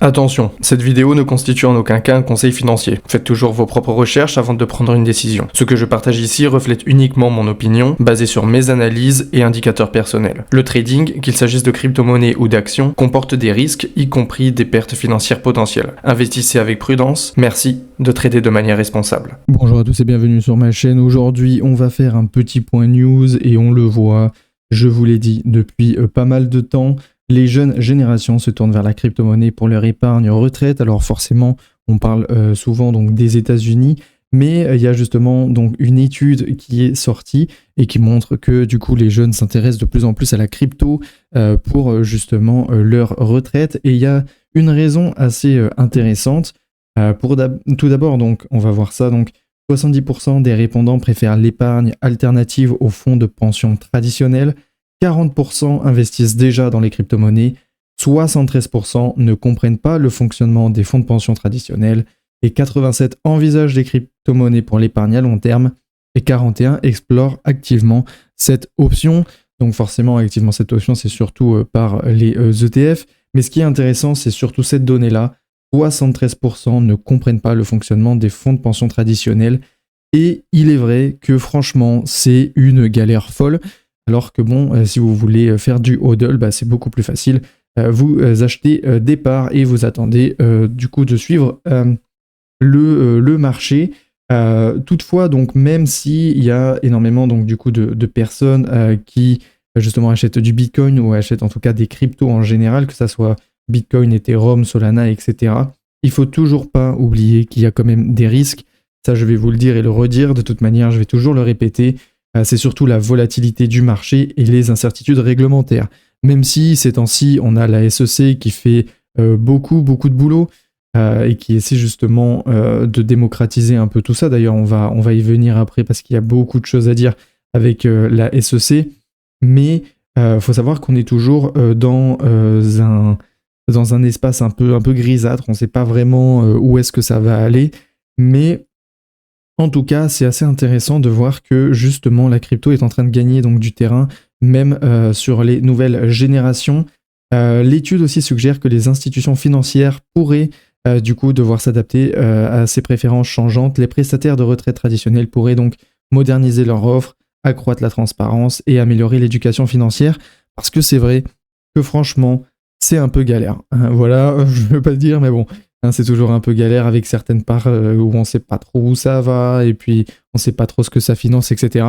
Attention, cette vidéo ne constitue en aucun cas un conseil financier. Faites toujours vos propres recherches avant de prendre une décision. Ce que je partage ici reflète uniquement mon opinion, basée sur mes analyses et indicateurs personnels. Le trading, qu'il s'agisse de crypto-monnaies ou d'actions, comporte des risques, y compris des pertes financières potentielles. Investissez avec prudence. Merci de trader de manière responsable. Bonjour à tous et bienvenue sur ma chaîne. Aujourd'hui, on va faire un petit point news et on le voit, je vous l'ai dit depuis pas mal de temps, les jeunes générations se tournent vers la crypto-monnaie pour leur épargne retraite. Alors forcément, on parle souvent donc des États-Unis, mais il y a justement donc une étude qui est sortie et qui montre que du coup les jeunes s'intéressent de plus en plus à la crypto pour justement leur retraite. Et il y a une raison assez intéressante. Tout d'abord, donc, on va voir ça. Donc, 70% des répondants préfèrent l'épargne alternative aux fonds de pension traditionnels. 40% investissent déjà dans les crypto-monnaies, 73% ne comprennent pas le fonctionnement des fonds de pension traditionnels et 87% envisagent les crypto-monnaies pour l'épargne à long terme et 41% explorent activement cette option. Donc forcément, activement cette option, c'est surtout par les ETF. Mais ce qui est intéressant, c'est surtout cette donnée-là. 73% ne comprennent pas le fonctionnement des fonds de pension traditionnels. Et il est vrai que franchement, c'est une galère folle. Alors que bon, si vous voulez faire du hodl, c'est beaucoup plus facile. Vous achetez des parts et vous attendez du coup de suivre le marché. Toutefois, donc même s'il y a énormément donc du coup de personnes qui justement achètent du Bitcoin ou achètent en tout cas des cryptos en général, que ça soit Bitcoin, Ethereum, Solana, etc. Il faut toujours pas oublier qu'il y a quand même des risques. Ça, je vais vous le dire et le redire. De toute manière, je vais toujours le répéter. C'est surtout la volatilité du marché et les incertitudes réglementaires. Même si ces temps-ci, on a la SEC qui fait beaucoup de boulot et qui essaie justement de démocratiser un peu tout ça. D'ailleurs, on va y venir après parce qu'il y a beaucoup de choses à dire avec la SEC. Mais faut savoir qu'on est toujours dans un espace un peu grisâtre. On ne sait pas vraiment où est-ce que ça va aller. Mais en tout cas, c'est assez intéressant de voir que justement la crypto est en train de gagner donc du terrain, même sur les nouvelles générations. L'étude aussi suggère que les institutions financières pourraient du coup devoir s'adapter à ces préférences changeantes. Les prestataires de retraite traditionnels pourraient donc moderniser leur offre, accroître la transparence et améliorer l'éducation financière. Parce que c'est vrai que franchement, c'est un peu galère. Voilà, je ne veux pas le dire, mais bon. C'est toujours un peu galère avec certaines parts où on ne sait pas trop où ça va et puis on ne sait pas trop ce que ça finance, etc.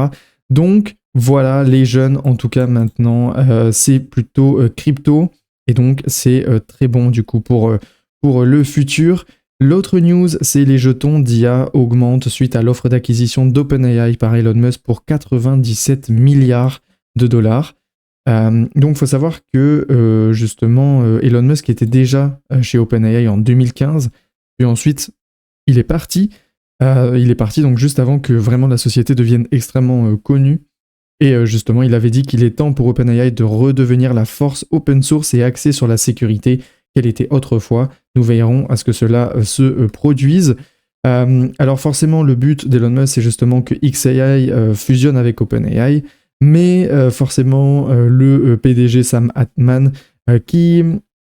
Donc voilà, les jeunes, en tout cas maintenant, c'est plutôt crypto et donc c'est très bon du coup pour le futur. L'autre news, c'est les jetons d'IA augmentent suite à l'offre d'acquisition d'OpenAI par Elon Musk pour 97 milliards de dollars. Donc il faut savoir que justement Elon Musk était déjà chez OpenAI en 2015, puis ensuite il est parti donc juste avant que vraiment la société devienne extrêmement connue, et justement il avait dit qu'il est temps pour OpenAI de redevenir la force open source et axée sur la sécurité qu'elle était autrefois. Nous veillerons à ce que cela se produise. Alors forcément le but d'Elon Musk c'est justement que xAI fusionne avec OpenAI. Mais forcément, le PDG Sam Altman, qui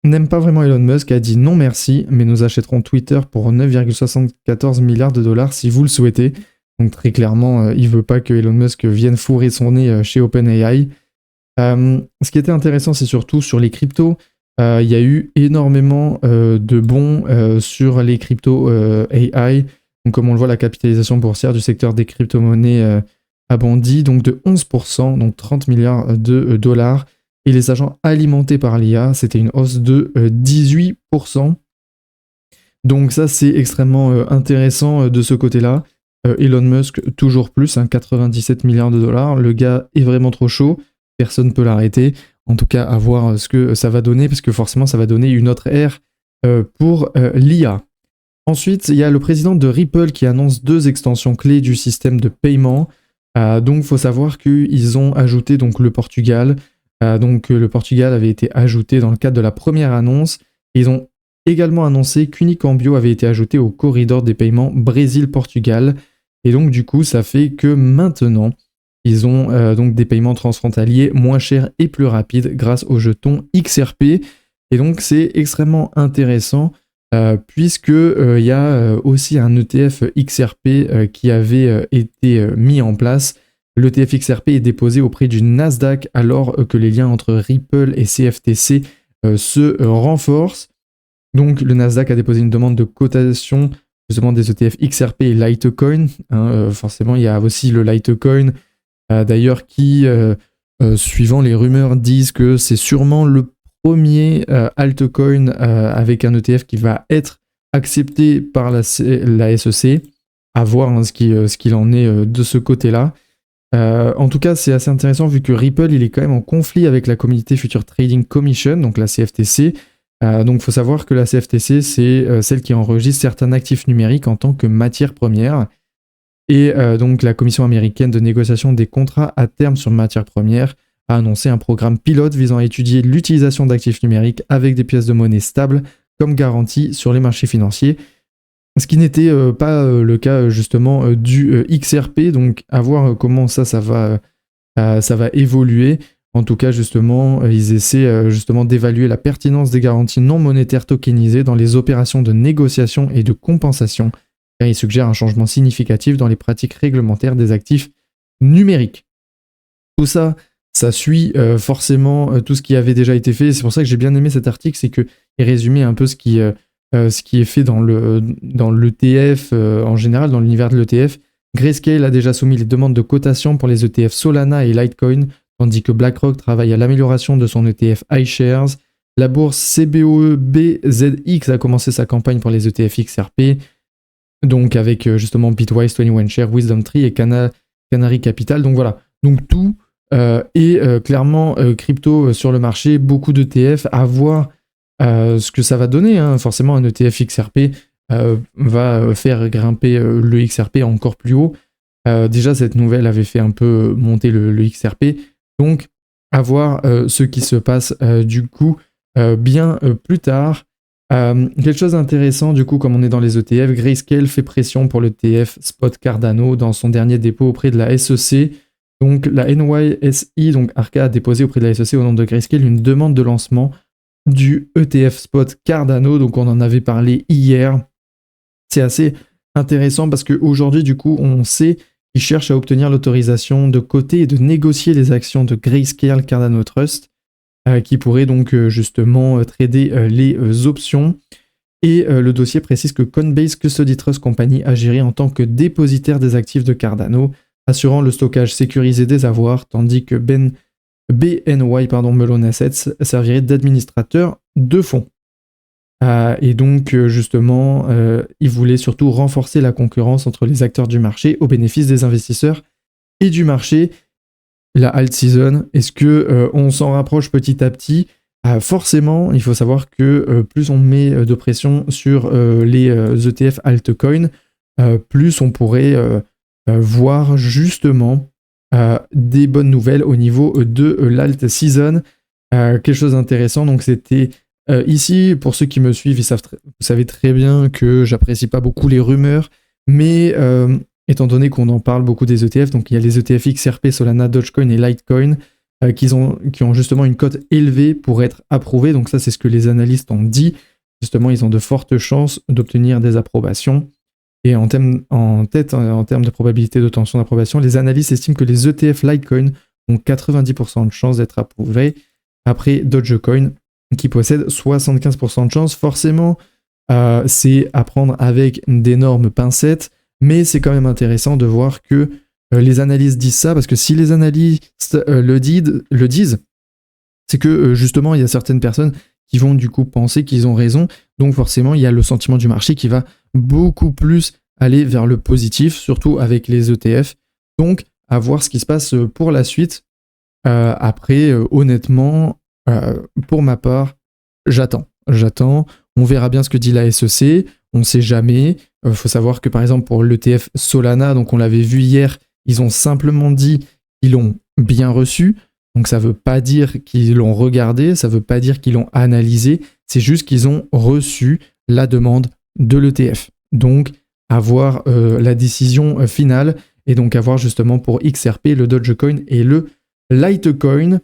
n'aime pas vraiment Elon Musk, a dit non merci, mais nous achèterons Twitter pour 9,74 milliards de dollars si vous le souhaitez. Donc très clairement, il ne veut pas que Elon Musk vienne fourrer son nez chez OpenAI. Ce qui était intéressant, c'est surtout sur les cryptos. Il y a eu énormément de bons sur les cryptos AI. Donc comme on le voit, la capitalisation boursière du secteur des crypto-monnaies a bondi donc de 11%, donc 30 milliards de dollars. Et les agents alimentés par l'IA, c'était une hausse de 18%. Donc ça, c'est extrêmement intéressant de ce côté-là. Elon Musk, toujours plus, 97 milliards de dollars. Le gars est vraiment trop chaud. Personne ne peut l'arrêter. En tout cas, à voir ce que ça va donner, parce que forcément, ça va donner une autre ère pour l'IA. Ensuite, il y a le président de Ripple qui annonce 2 extensions clés du système de paiement. Donc, il faut savoir qu'ils ont ajouté donc, le Portugal. Le Portugal avait été ajouté dans le cadre de la première annonce. Ils ont également annoncé qu'Unicambio avait été ajouté au corridor des paiements Brésil-Portugal. Et donc, du coup, ça fait que maintenant, ils ont donc des paiements transfrontaliers moins chers et plus rapides grâce au jeton XRP. Et donc c'est extrêmement intéressant puisque il y a aussi un ETF XRP qui avait été mis en place. L'ETF XRP est déposé auprès du Nasdaq alors que les liens entre Ripple et CFTC se renforcent. Donc le Nasdaq a déposé une demande de cotation justement des ETF XRP et Litecoin. Forcément, il y a aussi le Litecoin, d'ailleurs, qui, suivant les rumeurs, disent que c'est sûrement le premier altcoin avec un ETF qui va être accepté par la SEC. À voir ce qu'il en est de ce côté-là. En tout cas, c'est assez intéressant vu que Ripple il est quand même en conflit avec la Community Future Trading Commission, donc la CFTC. Donc il faut savoir que la CFTC, c'est celle qui enregistre certains actifs numériques en tant que matière première. Et donc la Commission américaine de négociation des contrats à terme sur matières premières a annoncé un programme pilote visant à étudier l'utilisation d'actifs numériques avec des pièces de monnaie stables comme garantie sur les marchés financiers. Ce qui n'était pas le cas justement du XRP, donc à voir comment ça va évoluer. En tout cas, justement, ils essaient justement d'évaluer la pertinence des garanties non monétaires tokenisées dans les opérations de négociation et de compensation, car ils suggèrent un changement significatif dans les pratiques réglementaires des actifs numériques. Tout ça, ça suit forcément tout ce qui avait déjà été fait. C'est pour ça que j'ai bien aimé cet article, c'est qu'il résumait un peu ce qui est fait dans l'ETF en général, dans l'univers de l'ETF. Grayscale a déjà soumis les demandes de cotation pour les ETF Solana et Litecoin, tandis que BlackRock travaille à l'amélioration de son ETF iShares. La bourse CBOE-BZX a commencé sa campagne pour les ETF XRP, donc avec justement Bitwise, 21Shares, WisdomTree et Canary Capital. Donc voilà, donc tout est clairement crypto sur le marché, beaucoup d'ETF, à voir ce que ça va donner. Forcément, un ETF XRP va faire grimper le XRP encore plus haut. Déjà, cette nouvelle avait fait un peu monter le XRP. Donc, à voir ce qui se passe du coup bien plus tard. Quelque chose d'intéressant, du coup, comme on est dans les ETF, Grayscale fait pression pour l'ETF Spot Cardano dans son dernier dépôt auprès de la SEC. Donc, la NYSE, donc Arca, a déposé auprès de la SEC au nom de Grayscale une demande de lancement du ETF Spot Cardano. Donc, on en avait parlé hier. C'est assez intéressant parce qu'aujourd'hui, du coup, on sait qu'ils cherchent à obtenir l'autorisation de coter et de négocier les actions de Grayscale Cardano Trust, qui pourraient donc justement trader les options. Et le dossier précise que Coinbase Custody Trust Company agirait en tant que dépositaire des actifs de Cardano, assurant le stockage sécurisé des avoirs, tandis que BNY Mellon Assets servirait d'administrateur de fonds. Et donc, justement, ils voulaient surtout renforcer la concurrence entre les acteurs du marché au bénéfice des investisseurs et du marché. La alt season, est-ce que on s'en rapproche petit à petit? Forcément, il faut savoir que plus on met de pression sur les ETF altcoin, plus on pourrait voir justement des bonnes nouvelles au niveau de l'alt season. Quelque chose d'intéressant, donc c'était ici, pour ceux qui me suivent, vous savez très bien que j'apprécie pas beaucoup les rumeurs, mais étant donné qu'on en parle beaucoup des ETF, donc il y a les ETF XRP, Solana, Dogecoin et Litecoin qui ont justement une cote élevée pour être approuvés, donc ça c'est ce que les analystes ont dit, justement ils ont de fortes chances d'obtenir des approbations, et en termes de probabilité d'obtention d'approbation, les analystes estiment que les ETF Litecoin ont 90% de chances d'être approuvés, après Dogecoin qui possède 75% de chances. Forcément, c'est à prendre avec d'énormes pincettes, mais c'est quand même intéressant de voir que les analystes disent ça, parce que si les analystes le disent, c'est que justement, il y a certaines personnes qui vont du coup penser qu'ils ont raison, donc forcément, il y a le sentiment du marché qui va beaucoup plus aller vers le positif, surtout avec les ETF. Donc, à voir ce qui se passe pour la suite. Après, honnêtement, pour ma part, j'attends. On verra bien ce que dit la SEC. On ne sait jamais. Faut savoir que par exemple pour l'ETF Solana, donc on l'avait vu hier, ils ont simplement dit qu'ils l'ont bien reçu. Donc ça ne veut pas dire qu'ils l'ont regardé, ça ne veut pas dire qu'ils l'ont analysé. C'est juste qu'ils ont reçu la demande de l'ETF. Donc à voir la décision finale, et donc à voir justement pour XRP, le Dogecoin et le Litecoin.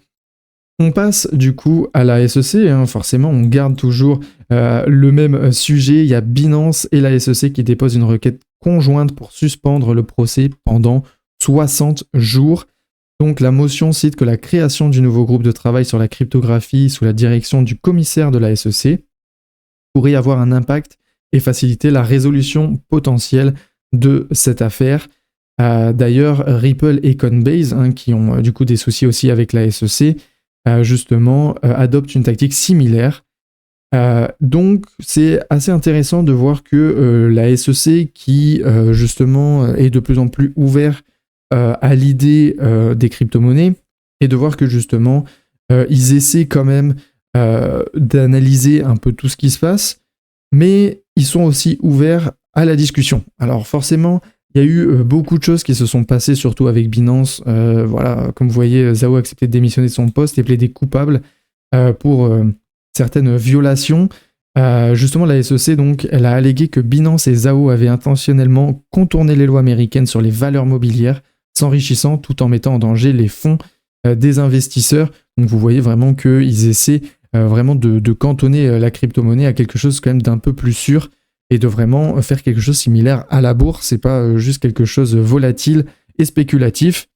On passe du coup à la SEC, forcément on garde toujours le même sujet, il y a Binance et la SEC qui déposent une requête conjointe pour suspendre le procès pendant 60 jours. Donc la motion cite que la création du nouveau groupe de travail sur la cryptographie sous la direction du commissaire de la SEC pourrait avoir un impact et faciliter la résolution potentielle de cette affaire. D'ailleurs, Ripple et Coinbase, qui ont du coup des soucis aussi avec la SEC, justement, adoptent une tactique similaire. Donc, c'est assez intéressant de voir que la SEC, qui justement est de plus en plus ouvert à l'idée des crypto-monnaies, et de voir que justement, ils essaient quand même d'analyser un peu tout ce qui se passe, mais ils sont aussi ouverts à la discussion. Alors forcément, il y a eu beaucoup de choses qui se sont passées, surtout avec Binance. Voilà, comme vous voyez, Zhao a accepté de démissionner de son poste et plaidé coupable pour certaines violations. Justement, la SEC, donc, elle a allégué que Binance et Zhao avaient intentionnellement contourné les lois américaines sur les valeurs mobilières, s'enrichissant tout en mettant en danger les fonds des investisseurs. Donc vous voyez vraiment qu'ils essaient vraiment de cantonner la crypto-monnaie à quelque chose quand même d'un peu plus sûr et de vraiment faire quelque chose similaire à la bourse. C'est pas juste quelque chose volatile et spéculatif.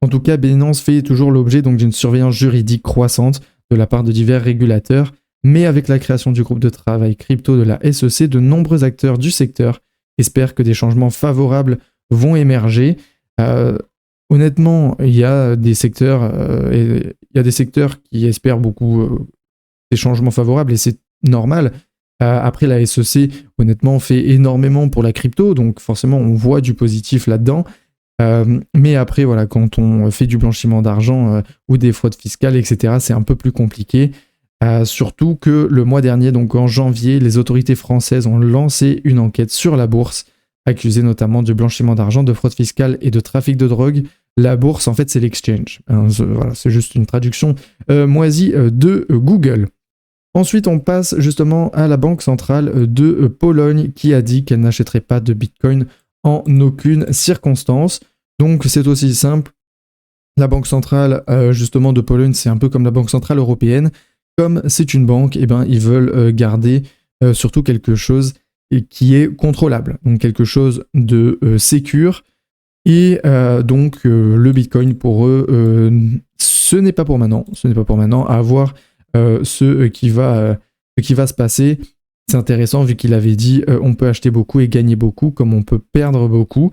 En tout cas, Binance fait toujours l'objet donc d'une surveillance juridique croissante de la part de divers régulateurs, mais avec la création du groupe de travail crypto de la SEC, de nombreux acteurs du secteur espèrent que des changements favorables vont émerger. Honnêtement, il y a des secteurs qui espèrent beaucoup des changements favorables et c'est normal. Après, la SEC, honnêtement, fait énormément pour la crypto, donc forcément, on voit du positif là-dedans. Mais après, voilà, quand on fait du blanchiment d'argent ou des fraudes fiscales, etc., c'est un peu plus compliqué. Surtout que le mois dernier, donc en janvier, les autorités françaises ont lancé une enquête sur la bourse, accusée notamment de blanchiment d'argent, de fraude fiscale et de trafic de drogue. La bourse, en fait, c'est l'exchange. Voilà, c'est juste une traduction moisie de Google. Ensuite, on passe justement à la Banque centrale de Pologne qui a dit qu'elle n'achèterait pas de Bitcoin en aucune circonstance. Donc, c'est aussi simple. La Banque centrale justement de Pologne, c'est un peu comme la Banque centrale européenne. Comme c'est une banque, eh ben, ils veulent garder surtout quelque chose qui est contrôlable. Donc, quelque chose de sécure. Et donc, le Bitcoin, pour eux, ce n'est pas pour maintenant. Ce n'est pas pour maintenant. À voir ce qui va se passer. C'est intéressant vu qu'il avait dit on peut acheter beaucoup et gagner beaucoup comme on peut perdre beaucoup.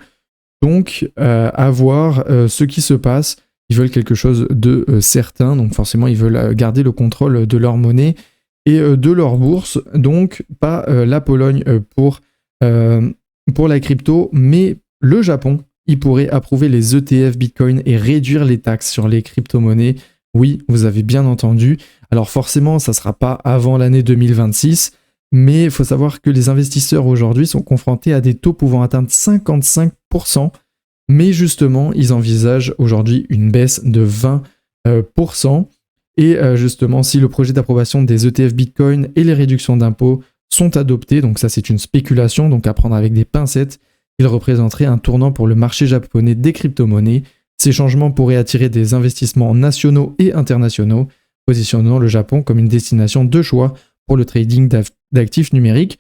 Donc à voir ce qui se passe. Ils veulent quelque chose de certain, donc forcément ils veulent garder le contrôle de leur monnaie et de leur bourse. Donc pas la Pologne pour la crypto, mais le Japon. Il pourrait approuver les ETF Bitcoin et réduire les taxes sur les crypto-monnaies. Oui, vous avez bien entendu. Alors forcément, ça ne sera pas avant l'année 2026, mais il faut savoir que les investisseurs aujourd'hui sont confrontés à des taux pouvant atteindre 55%, mais justement, ils envisagent aujourd'hui une baisse de 20%. Et justement, si le projet d'approbation des ETF Bitcoin et les réductions d'impôts sont adoptés, donc ça c'est une spéculation, donc à prendre avec des pincettes, il représenterait un tournant pour le marché japonais des crypto-monnaies. Ces changements pourraient attirer des investissements nationaux et internationaux, positionnant le Japon comme une destination de choix pour le trading d'actifs numériques.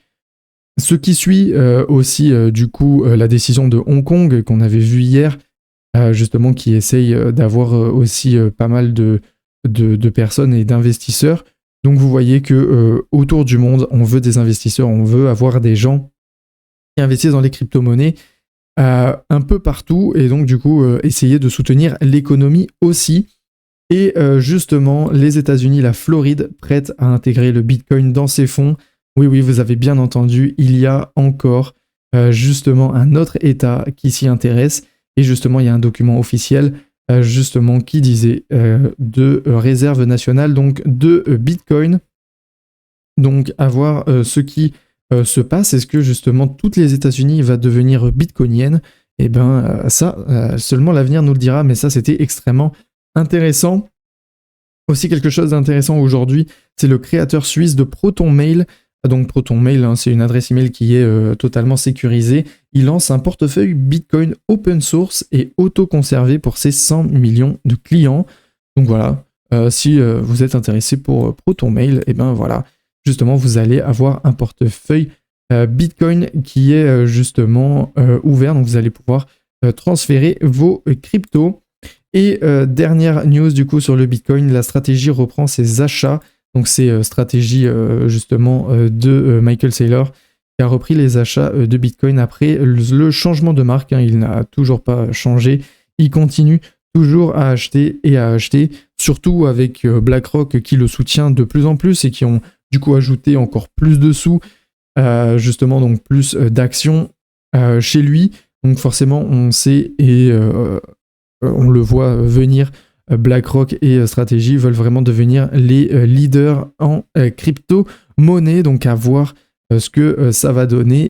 Ce qui suit aussi du coup la décision de Hong Kong qu'on avait vu hier, justement qui essaye d'avoir aussi pas mal de personnes et d'investisseurs. Donc vous voyez que autour du monde, on veut des investisseurs, on veut avoir des gens qui investissent dans les crypto-monnaies un peu partout et donc du coup essayer de soutenir l'économie aussi. Et justement, les États-Unis, la Floride, prête à intégrer le Bitcoin dans ses fonds. Oui, vous avez bien entendu, il y a encore justement un autre État qui s'y intéresse. Et justement, il y a un document officiel justement qui disait de réserve nationale donc de Bitcoin. Donc à voir ce qui se passe. Est-ce que justement toutes les États-Unis va devenir bitcoinienne? Eh bien ça, seulement l'avenir nous le dira, mais ça c'était extrêmement intéressant. Aussi quelque chose d'intéressant aujourd'hui, c'est le créateur suisse de ProtonMail. Donc ProtonMail, c'est une adresse email qui est totalement sécurisée. Il lance un portefeuille Bitcoin open source et auto-conservé pour ses 100 millions de clients. Donc voilà, Si vous êtes intéressé pour ProtonMail, et ben voilà, justement, vous allez avoir un portefeuille Bitcoin qui est justement ouvert, donc vous allez pouvoir transférer vos cryptos. Et dernière news du coup sur le Bitcoin, la stratégie reprend ses achats. Donc c'est stratégie justement de Michael Saylor qui a repris les achats de Bitcoin après le changement de marque. Il n'a toujours pas changé. Il continue toujours à acheter et à acheter, surtout avec BlackRock qui le soutient de plus en plus et qui ont du coup ajouté encore plus de sous, justement donc plus d'actions chez lui. Donc forcément on sait et on le voit venir, BlackRock et Strategy veulent vraiment devenir les leaders en crypto-monnaie, donc à voir ce que ça va donner.